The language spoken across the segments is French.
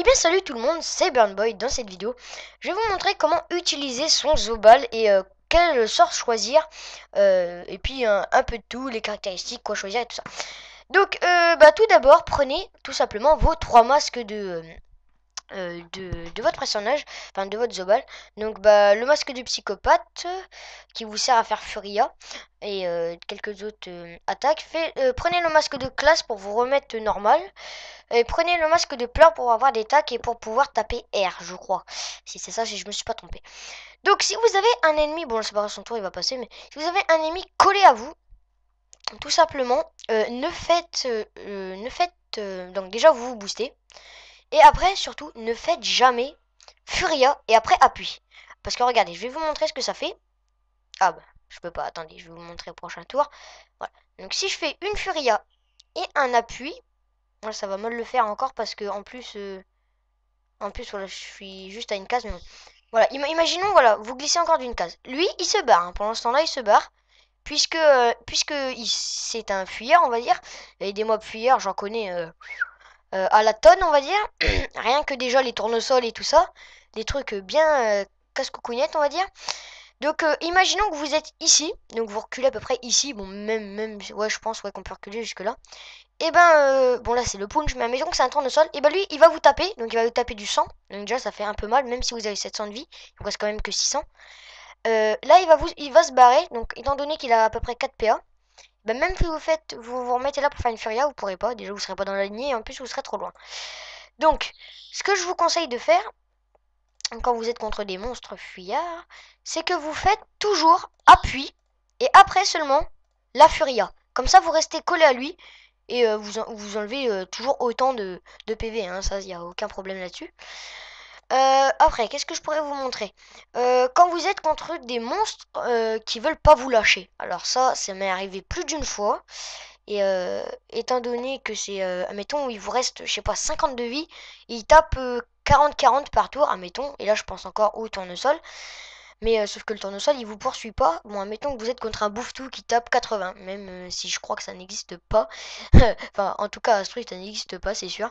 Eh bien salut tout le monde, c'est Burnboy. Dans cette vidéo, je vais vous montrer comment utiliser son Zobal et quel sort choisir. Et puis un peu de tout, les caractéristiques, quoi choisir et tout ça. Donc tout d'abord, prenez tout simplement vos 3 masques de votre personnage, enfin de votre Zobal. Donc le masque du psychopathe qui vous sert à faire Furia et quelques autres attaques. Prenez le masque de classe pour vous remettre normal. Et prenez le masque de pleurs pour avoir des tacs et pour pouvoir taper R, je crois. Si c'est ça, si je me suis pas trompé. Donc si vous avez un ennemi, bon c'est pas son tour, il va passer, mais si vous avez un ennemi collé à vous, tout simplement, donc déjà vous vous boostez. Et après, surtout, ne faites jamais Furia et après appui. Parce que regardez, je vais vous montrer ce que ça fait. Ah bah, je peux pas, attendez, je vais vous montrer au prochain tour. Voilà. Donc si je fais une Furia et un appui, voilà, ça va mal le faire encore parce que en plus voilà, je suis juste à une case. Mais bon. Voilà, imaginons, voilà, vous glissez encore d'une case. Lui, il se barre. Hein. Pendant ce temps-là, il se barre. Puisque c'est un fuyeur, on va dire. Et des mobs fuyeurs, j'en connais à la tonne, on va dire. Rien que déjà les tournesols et tout ça. Des trucs bien casse-coucougnettes, on va dire. Donc, imaginons que vous êtes ici. Donc, vous reculez à peu près ici. Bon, même, ouais, je pense ouais, qu'on peut reculer jusque-là. Et bon là c'est le punch, mais admettons que c'est un tournesol. Et lui il va vous taper, donc il va vous taper du sang. Donc déjà ça fait un peu mal, même si vous avez 700 de vie, il vous reste quand même que 600. Là il va se barrer, donc étant donné qu'il a à peu près 4 PA, même si vous remettez là pour faire une Furia, vous pourrez pas. Déjà vous serez pas dans la lignée et en plus vous serez trop loin. Donc ce que je vous conseille de faire quand vous êtes contre des monstres fuyards, c'est que vous faites toujours appui et après seulement la Furia. Comme ça vous restez collé à lui. Et vous enlevez toujours autant de PV, hein, ça, il n'y a aucun problème là-dessus. Après, qu'est-ce que je pourrais vous montrer quand vous êtes contre des monstres qui veulent pas vous lâcher. Alors ça m'est arrivé plus d'une fois. Et étant donné que c'est, admettons, il vous reste, je sais pas, 50 de vie, il tape 40-40 par tour, admettons. Et là, je pense encore au tournesol. Mais sauf que le tournesol, il vous poursuit pas. Bon, admettons que vous êtes contre un bouffetou qui tape 80, même si je crois que ça n'existe pas. Enfin, en tout cas, à ce truc, ça n'existe pas, c'est sûr.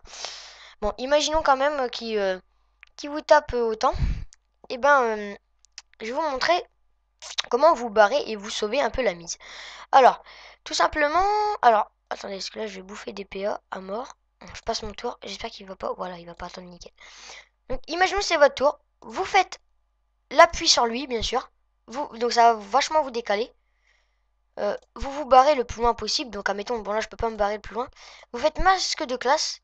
Bon, imaginons quand même qu'il vous tape autant. Et je vais vous montrer comment vous barrer et vous sauver un peu la mise. Alors, tout simplement... Alors, attendez, parce que là, je vais bouffer des PA à mort. Je passe mon tour, j'espère qu'il va pas... Voilà, il va pas attendre nickel. Donc, imaginons que c'est votre tour. Vous faites l'appui sur lui, bien sûr. Donc ça va vachement vous décaler. Vous vous barrez le plus loin possible. Donc admettons, bon là je peux pas me barrer le plus loin. Vous faites masque de classe.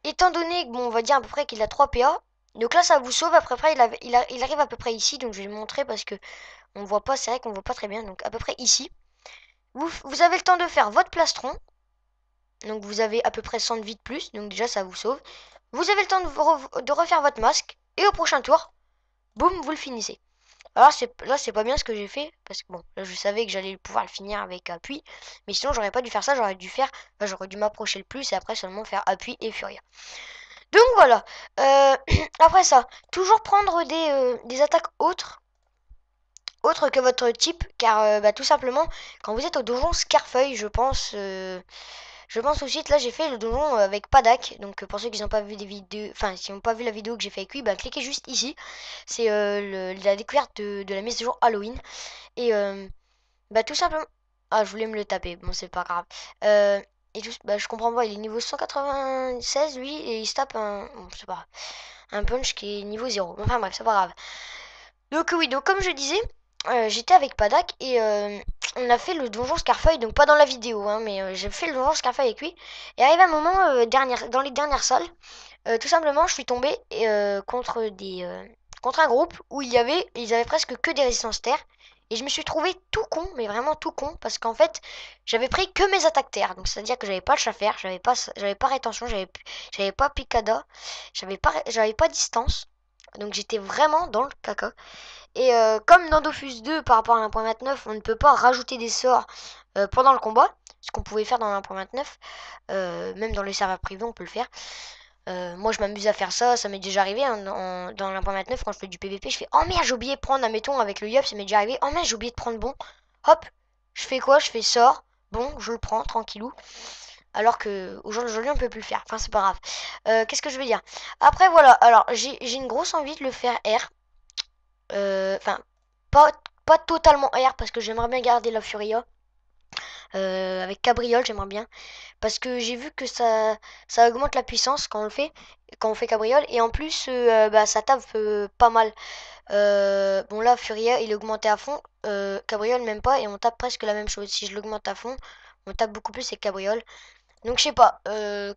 Étant donné que bon on va dire à peu près qu'il a 3 PA. Donc là ça vous sauve. Après il arrive à peu près ici. Donc je vais le montrer parce que on voit pas. C'est vrai qu'on voit pas très bien. Donc à peu près ici. Vous avez le temps de faire votre plastron. Donc vous avez à peu près 100 de vie de plus. Donc déjà ça vous sauve. Vous avez le temps de refaire votre masque. Et au prochain tour, boum, vous le finissez. Alors là c'est pas bien ce que j'ai fait parce que bon là je savais que j'allais pouvoir le finir avec appui, mais sinon j'aurais pas dû faire ça, j'aurais dû m'approcher le plus et après seulement faire appui et furia. Donc voilà. Après ça, toujours prendre des attaques autres que votre type, car tout simplement quand vous êtes au donjon Scarfeuille, je pense aussi que là j'ai fait le donjon avec Padak. Donc pour ceux qui n'ont pas vu des vidéos, enfin qui n'ont pas vu la vidéo que j'ai fait avec lui, cliquez juste ici. C'est la découverte de la mise à jour Halloween. Et tout simplement. Ah, je voulais me le taper, bon c'est pas grave. Et juste, je comprends pas, il est niveau 196 lui et il se tape bon, c'est pas un punch qui est niveau 0. Enfin bref, c'est pas grave. Donc oui, donc comme je disais, j'étais avec Padak et on a fait le donjon Scarfeuille, donc pas dans la vidéo, hein, mais j'ai fait le donjon Scarfeuille avec lui. Et arrivé un moment, dans les dernières salles, tout simplement, je suis tombé contre un groupe où ils avaient presque que des résistances terre. Et je me suis trouvé tout con, mais vraiment tout con, parce qu'en fait, j'avais pris que mes attaques terre. Donc c'est-à-dire que j'avais pas le chafer, j'avais pas rétention, j'avais pas picada, j'avais pas distance. Donc j'étais vraiment dans le caca. Et comme dans Dofus 2 par rapport à 1.29, on ne peut pas rajouter des sorts pendant le combat, ce qu'on pouvait faire dans 1.29, même dans les serveurs privés on peut le faire. Moi je m'amuse à faire ça, ça m'est déjà arrivé hein, dans l'1.29 quand je fais du PVP, je fais oh merde j'ai oublié de prendre, admettons avec le Yup ça m'est déjà arrivé, oh merde j'ai oublié de prendre bon, hop, je fais quoi, je fais sort, bon je le prends tranquillou. Alors que aujourd'hui on peut plus le faire. Enfin c'est pas grave. Qu'est-ce que je veux dire? Après voilà, alors j'ai une grosse envie de le faire R. Enfin pas, pas totalement R parce que j'aimerais bien garder la Furia. Avec Cabriole j'aimerais bien. Parce que j'ai vu que ça augmente la puissance quand on le fait. Quand on fait Cabriole. Et en plus bah, ça tape pas mal. Bon là Furia il est augmenté à fond. Cabriole même pas. Et on tape presque la même chose. Si je l'augmente à fond, on tape beaucoup plus avec Cabriole. Donc je sais pas,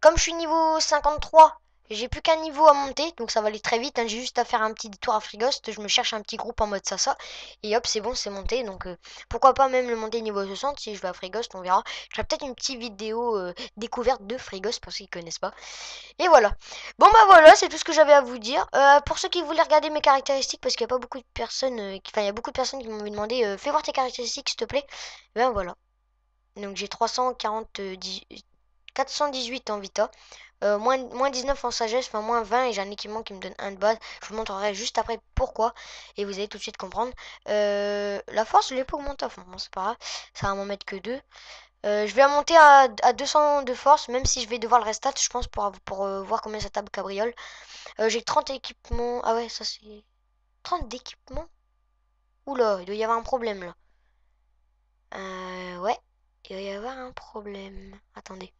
comme je suis niveau 53, j'ai plus qu'un niveau à monter, donc ça va aller très vite, hein. J'ai juste à faire un petit détour à Frigost, je me cherche un petit groupe en mode Sasa, et hop c'est bon, c'est monté, donc pourquoi pas même le monter niveau 60 si je vais à Frigost, on verra. Je ferai peut-être une petite vidéo découverte de Frigost pour ceux qui connaissent pas. Et voilà. Bon bah voilà, c'est tout ce que j'avais à vous dire. Pour ceux qui voulaient regarder mes caractéristiques, parce qu'il n'y a pas beaucoup de personnes, enfin il y a beaucoup de personnes qui m'ont demandé, fais voir tes caractéristiques s'il te plaît. Et ben voilà. Donc j'ai 418 en Vita, moins 19 en sagesse, enfin moins 20 et j'ai un équipement qui me donne 1 de base. Je vous montrerai juste après pourquoi et vous allez tout de suite comprendre. La force, je l'ai pas augmenté à fond, bon, c'est pas grave, ça va m'en mettre que 2. Je vais la monter à 200 de force, même si je vais devoir le restat, je pense, pour voir combien ça tape Cabriole. J'ai 30 équipements. Ah ouais, ça c'est. 30 d'équipements. Oula, il doit y avoir un problème là. Ouais, il doit y avoir un problème. Attendez.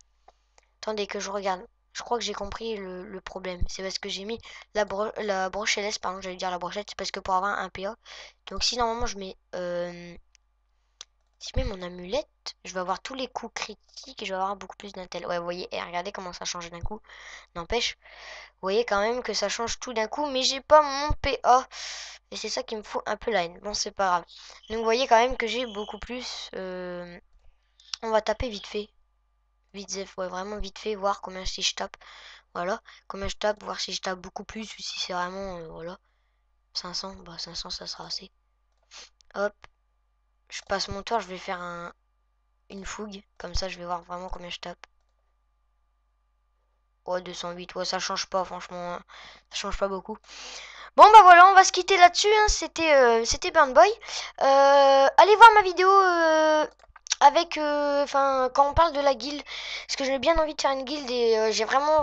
Attendez que je regarde. Je crois que j'ai compris le problème. C'est parce que j'ai mis la broche LS, pardon, j'allais dire la brochette, c'est parce que pour avoir un PA. Donc si normalement je mets si je mets mon amulette, je vais avoir tous les coups critiques et je vais avoir beaucoup plus d'intel. Ouais, vous voyez, et regardez comment ça change d'un coup. N'empêche, vous voyez quand même que ça change tout d'un coup, mais j'ai pas mon PA. Et c'est ça qui me fout un peu la haine. Bon, c'est pas grave. Donc vous voyez quand même que j'ai beaucoup plus. On va taper vite fait. Vite fait, ouais, vraiment vite fait, voir combien si je tape. Voilà, combien je tape, voir si je tape beaucoup plus ou si c'est vraiment, voilà, 500, bah 500 ça sera assez. Hop, je passe mon tour, je vais faire une fougue, comme ça je vais voir vraiment combien je tape. Ouais, 208, ouais, ça change pas, franchement, hein. Ça change pas beaucoup. Bon bah voilà, on va se quitter là-dessus, hein. C'était Burn Boy. Allez voir ma vidéo avec, enfin, quand on parle de la guilde, parce que j'ai bien envie de faire une guilde et j'ai vraiment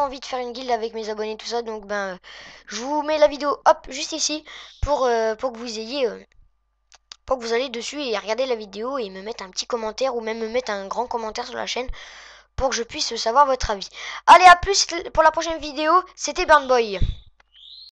envie de faire une guilde avec mes abonnés, tout ça. Donc ben, je vous mets la vidéo, hop, juste ici, pour que vous ayez, pour que vous allez dessus et regarder la vidéo et me mettre un petit commentaire ou même me mettre un grand commentaire sur la chaîne pour que je puisse savoir votre avis. Allez, à plus pour la prochaine vidéo, c'était Burn Boy.